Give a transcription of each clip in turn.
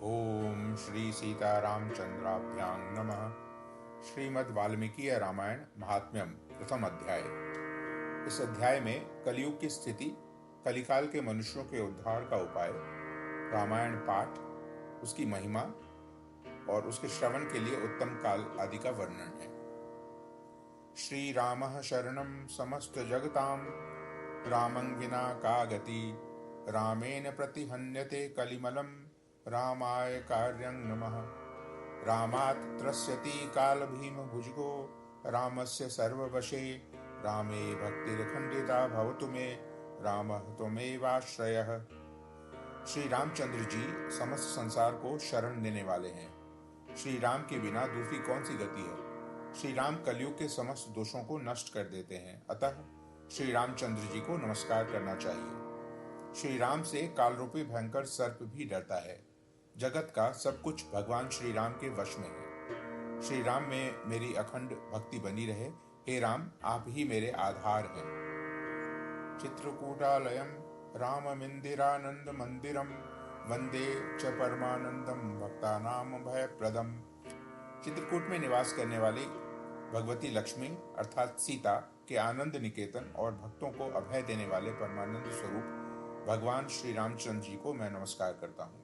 ओम श्री सीतारामचंद्राभ्यां नमः। श्रीमद् वाल्मीकि रामायण महात्म्यम प्रथम अध्याय। इस अध्याय में कलयुग की स्थिति, कलिकाल के मनुष्यों के उद्धार का उपाय, रामायण पाठ, उसकी महिमा और उसके श्रवण के लिए उत्तम काल आदि का वर्णन है। श्री रामः शरणं समस्त जगतां, रामं विना का गति, रामेण प्रतिहन्यते कलिमलं, रामाय कार्यं नमः। रामात् त्रस्यति कालभीम भुजगो, रामस्य सर्ववशे, रामे भक्तिर्खंडिता भवतु मे, रामः त्वमेवाश्रयः। श्री रामचंद्र जी समस्त संसार को शरण देने वाले हैं। श्री राम के बिना दूसरी कौन सी गति है। श्री राम कलयुग के समस्त दोषों को नष्ट कर देते हैं, अतः श्री रामचंद्र जी को नमस्कार करना चाहिए। श्री राम से कालरूपी भयंकर सर्प भी डरता है। जगत का सब कुछ भगवान श्री राम के वश में है। श्री राम में मेरी अखंड भक्ति बनी रहे। हे राम, आप ही मेरे आधार हैं। चित्रकूटालयम राममिंदिरानंद मंदिरम, वंदे च परमानंदम भक्तानाम भयप्रदम। चित्रकूट में निवास करने वाली भगवती लक्ष्मी अर्थात सीता के आनंद निकेतन और भक्तों को अभय देने वाले परमानंद स्वरूप भगवान श्री रामचंद्र जी को मैं नमस्कार करता हूँ।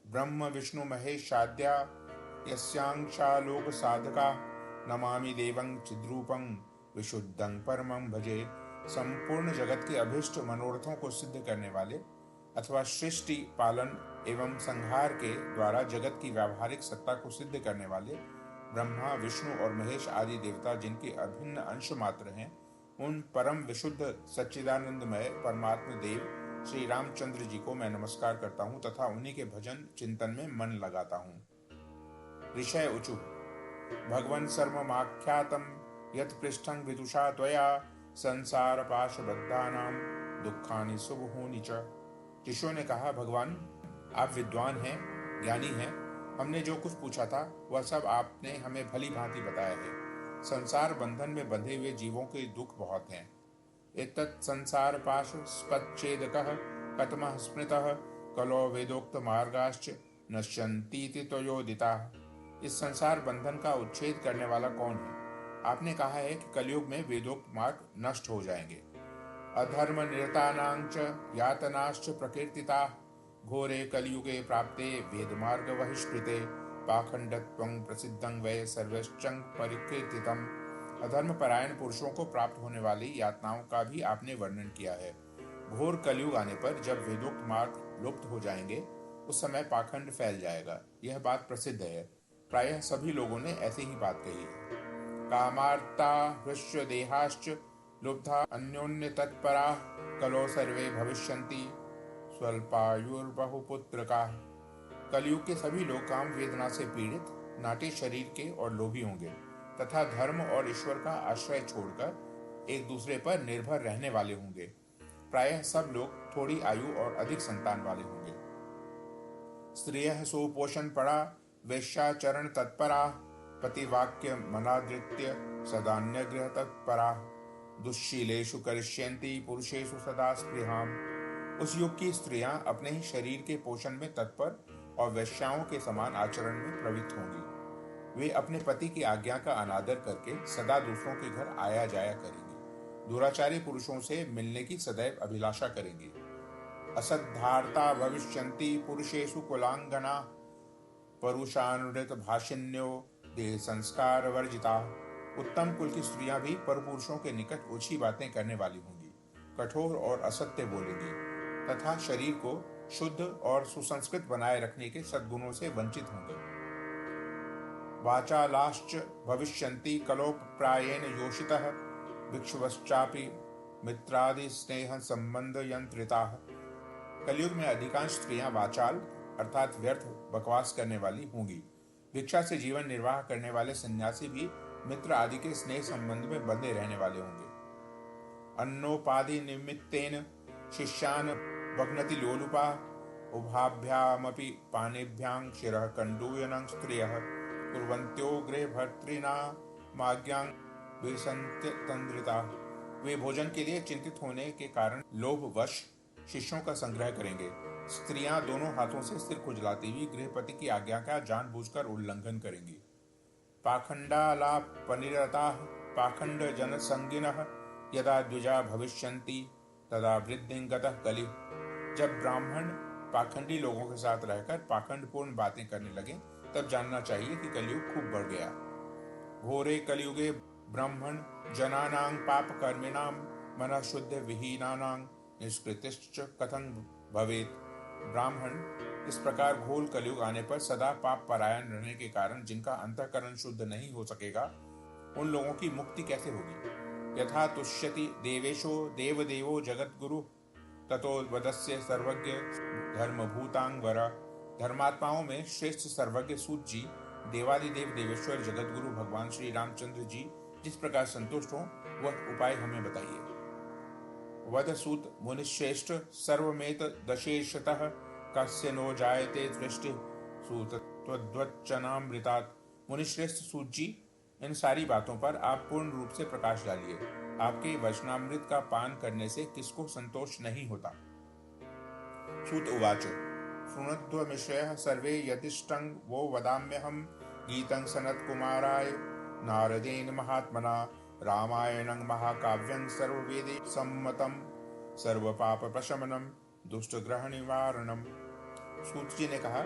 ब्रह्म विष्णु महेशाद्या यस्यांशालोक साधका, नमामि देवं चिद्रूपं विशुद्धं परमं भजे। संपूर्ण जगत के अभिष्ट मनोरथों को सिद्ध करने वाले अथवा सृष्टि पालन एवं संहार के द्वारा जगत की व्यावहारिक सत्ता को सिद्ध करने वाले ब्रह्मा विष्णु और महेश आदि देवता जिनके अभिन्न अंश मात्र हैं, उन परम विशुद्ध सच्चिदानंदमय परमात्म देव श्री रामचंद्र जी को मैं नमस्कार करता हूँ तथा उन्हीं के भजन चिंतन में मन लगाता हूँ। ऋषय उचु भगवन् सर्वमाख्यातम यत् पृष्ठं विदुषा त्वया, संसार पाशबद्धानां दुखानि सुबहूनि च। ऋषियों ने कहा, भगवान आप विद्वान हैं, ज्ञानी हैं। हमने जो कुछ पूछा था वह सब आपने हमें भली भांति बताया है। संसार बंधन में बंधे हुए जीवों के दुख बहुत हैं। एतत् संसार पाश स्पच्छेदकः कतमः स्मृतः, कलो वेदोक्त मार्गाश्च नश्यन्तीति त्वयोदिताः। इस संसार बंधन का उच्छेद करने वाला कौन है। आपने कहा है कि कलयुग में वेदोक्त मार्ग नष्ट हो जाएंगे। अधर्म निरतानांच यातनाश्च प्रकीर्तिताः, घोरे कलयुगे प्राप्ते वेद मार्ग बहिष्कृते, पाखंडत्वं प्रसिद्धं वै सर्वश्चं परिकीर्तितम्। अधर्म परायण पुरुषों को प्राप्त होने वाली यातनाओं का भी आपने वर्णन किया है। घोर कलयुग आने पर जब वेदोक्त मार्ग लुप्त हो जाएंगे, उस समय पाखंड फैल जाएगा। यह बात प्रसिद्ध है। प्रायः सभी लोगों ने ऐसी ही बात कही है। कामार्ता हृष्य देहाश्च लुब्धा अन्योन्य तत्परा, कलो सर्वे भविष्यन्ति स्वल्पायुर्बहुपुत्रका। कलयुग के सभी लोग काम वेदना से पीड़ित, नाटे शरीर के और लोभी होंगे तथा धर्म और ईश्वर का आश्रय छोड़कर एक दूसरे पर निर्भर रहने वाले होंगे। प्रायः सब लोग थोड़ी आयु और अधिक संतान वाले होंगे। स्त्रियः सुपोषण पड़ा वेश्याचरण तत्परा, पतिवाक्य मनादृत्य सदान्यगृह तत्परा, दुश्शीलेषु करिष्यन्ति पुरुषेषु सदा स्पृहाम्। उस युग की स्त्रियां अपने ही शरीर के पोषण में तत्पर और वेश्याओं के समान आचरण में प्रवृत्त होंगी। वे अपने पति की आज्ञा का अनादर करके सदा दूसरों के घर आया जाया करेंगी। दुराचारी पुरुषों से मिलने की सदैव अभिलाषा करेंगी। असद्धार्ता भविष्यन्ति पुरुषेषु कुलांगना, परुषानुृत भाषिन्यो देह संस्कार वर्जिता। उत्तम कुल की स्त्रियां भी परपुरुषों के निकट ऊंची बातें करने वाली होंगी, कठोर और असत्य बोलेंगी तथा शरीर को शुद्ध और सुसंस्कृत बनाए रखने के सद्गुणों से वंचित होंगे। वाचालाश्च भविष्यन्ति कलोप्रायेण योषितः, भिक्षुवश्चापि मित्रादि स्नेह संबंध यंत्रिताः। कलयुग में अधिकांश स्त्रियां वाचाल अर्थात व्यर्थ बकवास करने वाली होंगी। भिक्षा से जीवन निर्वाह करने वाले सन्यासी भी मित्र आदि के स्नेह संबंध में बंधे रहने वाले होंगे। अन्नोपाधि निमित्तेन शिष्यान वग्नति लोलुपा, उभाभ्यामपि पानेभ्यां शिरः कंडूयनं स्त्रियः, कुर्वन्त्योग्रे भर्तृणा माज्ञां विसन्त्यतन्द्रिता। वे भोजन के लिए चिंतित होने के कारण लोभवश शिष्यों का संग्रह करेंगे। स्त्रियां दोनों हाथों से सिर खुजलाती हुई गृहपति की आज्ञा का जानबूझकर उल्लंघन करेंगी। पाखंडालापनिरताः पाखंड जन संगिनः यदा द्विजा भविष्यन्ति तदा वृद्धिं गतः कलिः। जब ब्राह्मण पाखंडी लोगों के साथ रहकर पाखंडपूर्ण बातें करने लगे तब जानना चाहिए कि कलयुग खूब बढ़ गया। घोरे कलयुगे ब्राह्मण जनानां पाप कर्मिणां मनः शुद्ध विहीनानां निष्कृतिश्च कथं भवेत्। ब्राह्मण इस प्रकार घोर कलयुग आने पर सदा पाप परायण रहने के कारण जिनका अंतःकरण शुद्ध नहीं हो सकेगा, उन लोगों की मुक्ति कैसे होगी। यथा तुष्यति देवेशो देवदेवो जगद्गुरु ततो वदस्य सर्वज्ञ धर्मभूतांग वर। धर्मात्माओं में श्रेष्ठ सर्वज्ञ सूत जी देवादिदेव देवेश्वर जगतगुरु भगवान श्री रामचंद्र जी जिस प्रकार संतुष्ट हो वह उपाय हमें बताइए। वद सूत मुनिश्रेष्ठ सर्वमेत दशेशतः कस्य नो जायते दृष्टि सूत त्वद्वचनामृतात्। मुनिश्रेष्ठ सूत जी, इन सारी बातों पर आप पूर्ण रूप से प्रकाश डालिए। आपके वचनामृत का पान करने से किसको संतोष नहीं होता। सूत उवाच शृणुध्वमिषयः सर्वे यदिष्टं वो वदाम्यहं गीतं सनत्कुमाराय नारदेन महात्मना रामायणं महाकाव्यं सर्ववेदे सम्मतं सर्वपापप्रशमनं दुष्टग्रह निवारणम। सूत जी ने कहा,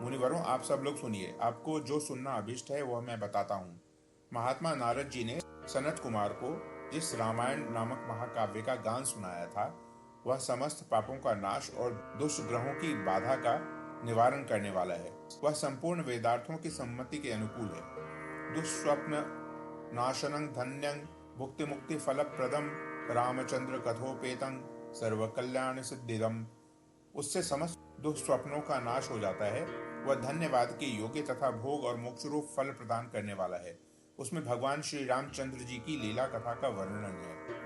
मुनिवरों आप सब लोग सुनिए, आपको जो सुनना अभिष्ट है वह मैं बताता हूँ। महात्मा नारद जी ने सनत कुमार को जिस रामायण नामक महाकाव्य का गान सुनाया था वह समस्त पापों का नाश और दुष्ट ग्रहों की बाधा का निवारण करने वाला है। वह संपूर्ण वेदार्थों की सम्मति के अनुकूल है। दुष्स्वप्न नाशनं धन्यं भुक्ति मुक्ति फलप्रदम रामचंद्र कथोपेतं सर्व कल्याण सिद्धिदम। उससे समस्त दुष्स्वप्नों का नाश हो जाता है। वह धन्यवाद के योग्य तथा भोग और मोक्ष रूप फल प्रदान करने वाला है। उसमें भगवान श्री रामचंद्र जी की लीला कथा का वर्णन है।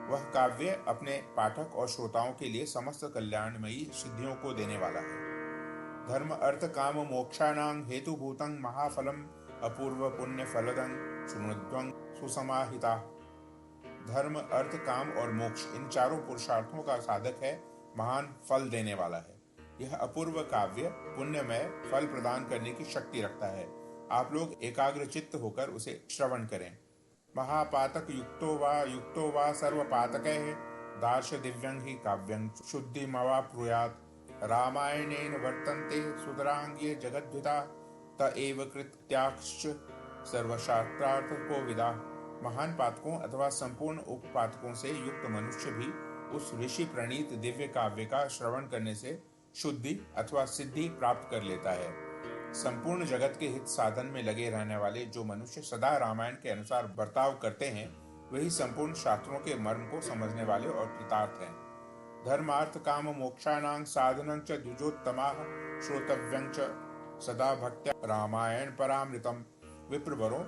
वह काव्य अपने पाठक और श्रोताओं के लिए समस्त कल्याणमयी सिद्धियों को देने वाला है। धर्म अर्थ काम मोक्षाणां हेतुभूतं महाफलम अपूर्व पुण्य फलदं शृणुध्वं सुसमाहिता। धर्म अर्थ काम और मोक्ष इन चारों पुरुषार्थों का साधक है, महान फल देने वाला है। यह अपूर्व काव्य पुण्यमय फल प्रदान करने की शक्ति रखता है। आप लोग एकाग्र चित्त होकर उसे श्रवण करें। महापातक युक्तो वा सर्वपातकैः दार्श दिव्यं हि काव्यं शुद्धिमवाप्नुयात्। रामायणेन वर्तन्ते सुतरांगे जगद्विता त एव कृत्याश्च सर्वशास्त्रार्थको विदा। महान पातकों अथवा संपूर्ण उपपातकों से युक्त मनुष्य भी उस ऋषि प्रणीत दिव्य काव्य का श्रवण करने से शुद्धि अथवा सिद्धि प्राप्त कर लेता है। संपूर्ण जगत के हित साधन में लगे रहने वाले जो मनुष्य सदा रामायण के अनुसार बर्ताव करते हैं वही संपूर्ण शास्त्रों के मर्म को समझने वाले और कृतार्थ हैं। धर्मार्थ काम मोक्षाणां साधनं च द्विजोत्तमाः श्रोतव्यं च सदा भक्त्या रामायण परामृतम। विप्रवरों,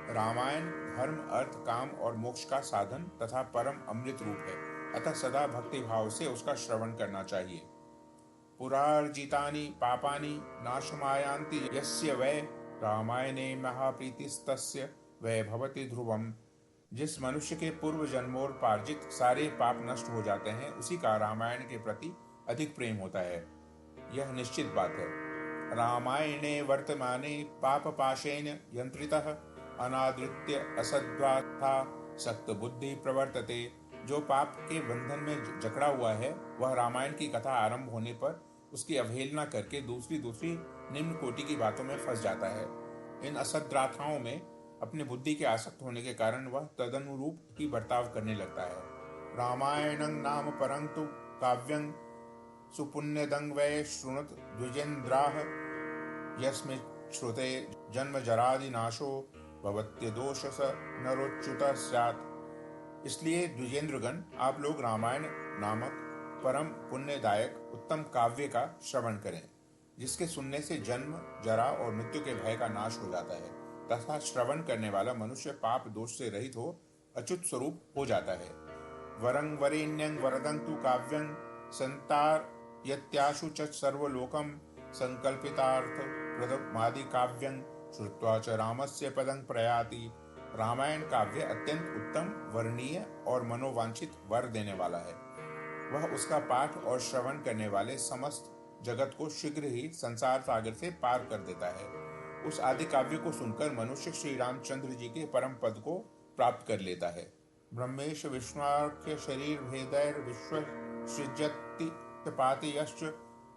रामायण धर्म अर्थ काम और मोक्ष का साधन तथा परम अमृत रूप है, अतः सदा भक्ति भाव से उसका श्रवण करना चाहिए। पुरार्जितानि पापानि नाशमायान्ति यस्य वै रामायणे महाप्रीतिस्तस्य वै भवति ध्रुवम्। जिस मनुष्य के पूर्व जन्मोपार्जित सारे पाप नष्ट हो जाते हैं उसी का रामायण के प्रति अधिक प्रेम होता है, यह निश्चित बात है। रामायणे वर्तमाने पापपाशेन यंत्रितः अनादृत्य असद्वाथा सक्त बुद्धि प्रवर्तते। जो पाप के बंधन में जकड़ा हुआ है वह रामायण की कथा आरंभ होने पर उसकी अवहेलना करके दूसरी निम्न कोटि की बातों में फंस जाता है। इन असद्राथाओं में अपनी बुद्धि के आसक्त होने के कारण वह तदनुरूप ही बर्ताव करने लगता है। रामायणं नाम परंतु काव्यं सुपुण्यदं वै शृणुत द्विजेन्द्राः यस्मिन् श्रुते जन्म जरादि नाशो भवत्य दोष स नरोच्युत स्यात्। इसलिए द्विजेंद्रगण, आप लोग रामायण नामक परम पुण्यदायक उत्तम काव्य का श्रवण करें, जिसके सुनने से जन्म जरा और मृत्यु के भय का नाश हो जाता है तथा श्रवण करने वाला मनुष्य पाप दोष से रहित हो अच्युत स्वरूप हो जाता है। वरं वरेण्यं वरदं तु काव्यं संतार यत्याशु च सर्वलोकं संकल्पितार्थ प्रदमादि काव्यं श्रुत्वा च रामस्य पदं प्रयाति। रामायण काव्य अत्यंत उत्तम, वर्णीय और मनोवांछित वर देने वाला है। वह उसका पाठ और श्रवण करने वाले समस्त जगत को शीघ्र ही संसार सागर से पार कर देता है। उस आदि काव्य को सुनकर मनुष्य श्री रामचंद्र जी के परम पद को प्राप्त कर लेता है। ब्रह्मेश विष्णुर्क्य शरीर भेदैर विश्व सृजति पाति यश्च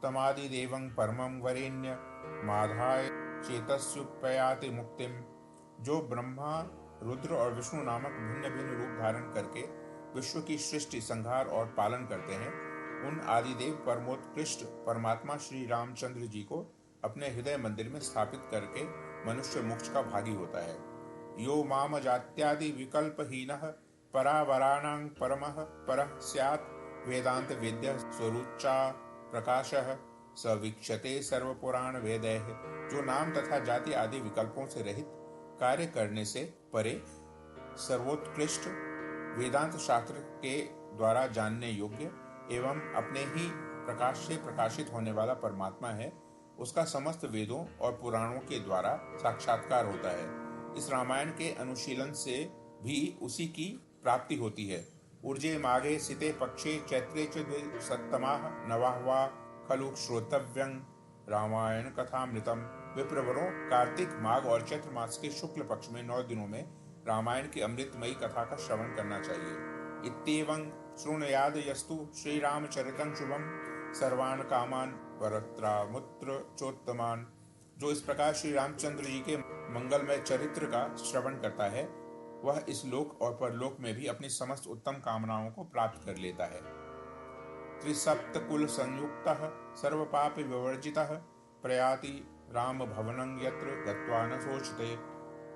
तमादि देवं परमं वरेण्य माधाय चेतस्युपयाति मुक्तिम। जो ब्रह्मा रुद्र और विष्णु नामक भिन्न भिन्न रूप धारण करके विश्व की सृष्टि संहार और पालन करते हैं, उन आदिदेव परमोत्कृष्ट परमात्मा श्री रामचंद्र जी को अपने हृदय मंदिर में स्थापित करके मनुष्य मोक्ष का भागी होता है। यो माम जात्यादि विकल्पहीनः परावराणां परमः परः स्यात् वेदांत वेद्य स्वरूचा प्रकाशः स वीक्षते सर्वपुराण वेदैः। जो नाम तथा जाति आदि विकल्पों से रहित कार्य करने से परे सर्वोत्कृष्ट वेदांत शास्त्र के द्वारा जानने योग्य एवं अपने ही प्रकाश से प्रकाशित होने वाला परमात्मा है, उसका समस्त वेदों और पुराणों के द्वारा साक्षात्कार होता है। इस रामायण के अनुशीलन से भी उसी की प्राप्ति होती है। ऊर्जे माघे सिते पक्षे चैत्रे च द्विसप्तमाः नवाह्वा खलु श्रोतव्यं रामायण कथामृतम। विप्रवरों, कार्तिक माघ और चैत्र मास के शुक्ल पक्ष में 9 दिनों में रामायण की अमृतमयी कथा का श्रवण करना चाहिए। इत्येवं शृणुयाद यस्तु श्री रामचरितं शुभम सर्वान् कामान वरत्रामुत्र चोत्तमान। जो इस प्रकार श्री रामचंद्र जी के मंगलमय चरित्र का श्रवण करता है, वह इस लोक और परलोक में भी अपनी समस्त उत्तम कामनाओं को प्राप्त कर लेता है। त्रिसप्तकुल संयुक्तः सर्वपाप विवर्जितः प्रयाति राम भवनं यत्र गत्वा न सोचते।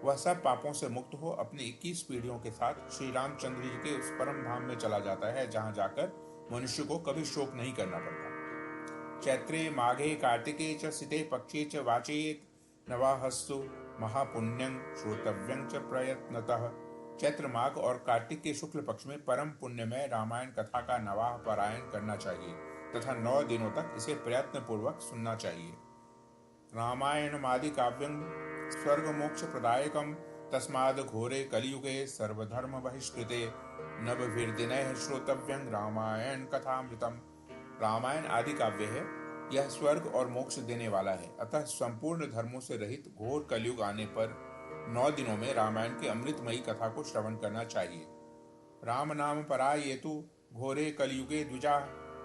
वह सब पापों से मुक्त हो अपनी 21 पीढ़ियों के साथ श्री रामचंद्र जी के उस परम धाम में चला जाता है, जहां जाकर मनुष्य को कभी शोक नहीं करना पड़ता। चैत्रे माघे कार्तिके च सिते पक्षे च वाचयेत् नवाहस्तु महापुण्यं श्रोतव्यं च प्रयत्नतः। चैत्र माघ और कार्तिक के शुक्ल पक्ष में परम पुण्यमय रामायण कथा का नवाह पारायण करना चाहिए तथा 9 दिनों तक इसे प्रयत्न पूर्वक सुनना चाहिए। रामायणमादि काव्यं स्वर्ग मोक्ष प्रदायकं तस्माद् घोरे कलियुगे सर्वधर्म बहिष्कृते नवभिर्दिनैः श्रोतव्यं रामायण कथामृतम। रामायण आदि काव्य है, यह स्वर्ग और मोक्ष देने वाला है, अतः संपूर्ण धर्मों से रहित घोर कलयुग आने पर 9 दिनों में रामायण की अमृतमयी कथा को श्रवण करना चाहिए। राम नाम परायेतु घोरे कलियुगे द्विजा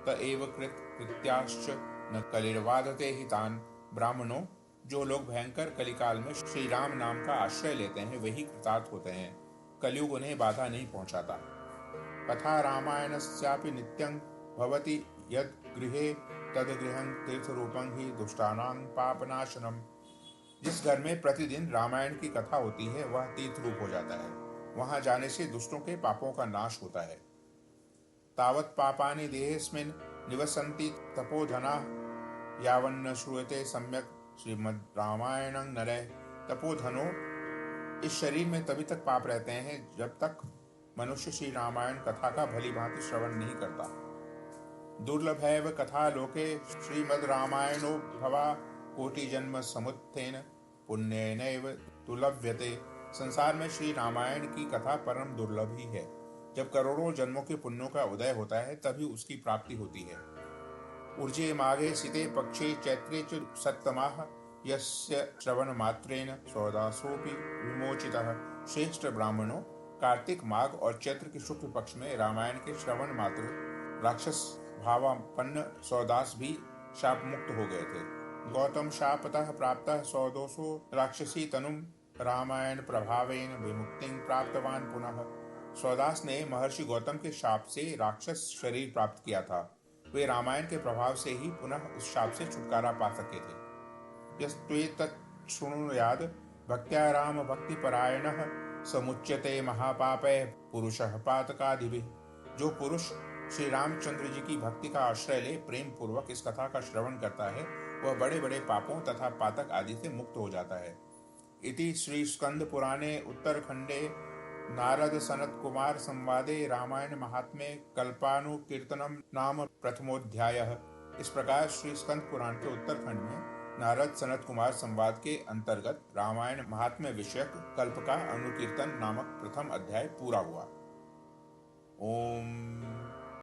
त एव कृत्याश्च न कलिर्वादते हितान। ब्राह्मणों, जो लोग भयंकर कलिकाल में श्री राम नाम का आश्रय लेते हैं, वही कृतार्थ होते हैं। कलयुग उन्हें बाधा नहीं पहुंचाता। कथा रामायणस्यापि नित्यं भवति यद गृहे तद गृहं तीर्थरूपं हि दुष्टानां पापनाशनम। जिस घर में प्रतिदिन रामायण की कथा होती है, वह तीर्थ रूप हो जाता है। वहां जाने से दुष्टों के पापों का नाश होता है। तावत् पापानि देहेस्मिन् निवसन्ति तपोधनाः यावन्न श्रूयते सम्यक श्रीमद् रामायणं नरः। तपोधनों, इस शरीर में तभी तक पाप रहते हैं जब तक मनुष्य श्री रामायण कथा का भली भांति श्रवण नहीं करता। दुर्लभैव कथा लोके श्रीमद् रामायणो भवा कोटि जन्म समुत्थेन पुण्येनैव तुलभ्यते। संसार में श्री रामायण की कथा परम दुर्लभ ही है। जब करोड़ों जन्मों के पुण्यों का उदय होता है, तभी उसकी प्राप्ति होती है। ऊर्जे माघे सिते पक्षे चैत्रे च सप्तमाः यस्य श्रवण मात्रेण सौदासोऽपि विमोचितः। श्रेष्ठ ब्राह्मणों, कार्तिक माघ और चैत्र के शुक्ल पक्ष में रामायण के श्रवण मात्र राक्षस भावापन्न सौदास भी शाप मुक्त हो गए थे। गौतम शापतः प्राप्तः सौदोसो राक्षसी तनुम रामायण प्रभावेन विमुक्तिं प्राप्तवान पुनः। सौदास ने महर्षि गौतम के शाप से राक्षस शरीर प्राप्त किया था। वे रामायण के प्रभाव से ही पुनः उस शाप से छुटकारा पा सके थे। यस्त्वेतत् शृणुयाद भक्त्या राम भक्तिपरायणः समुच्यते महापापैः पुरुषः पातकादिभिः। जो पुरुष श्री रामचंद्र जी की भक्ति का आश्रय ले प्रेम पूर्वक इस कथा का श्रवण करता है, वह बड़े बड़े पापों तथा पातक आदि से मुक्त हो जाता है। इति श्री स्कंद पुराणे उत्तरखंडे नारद सनत कुमार संवादे रामायण महात्म्य कल्पानुकीर्तनम नाम प्रथमोध्यायः। इस प्रकार श्री स्कंद पुराण के उत्तरखंड में नारद सनत कुमार संवाद के अंतर्गत रामायण महात्म्य विषयक कल्प का अनुकीर्तन नामक प्रथम अध्याय पूरा हुआ। ओम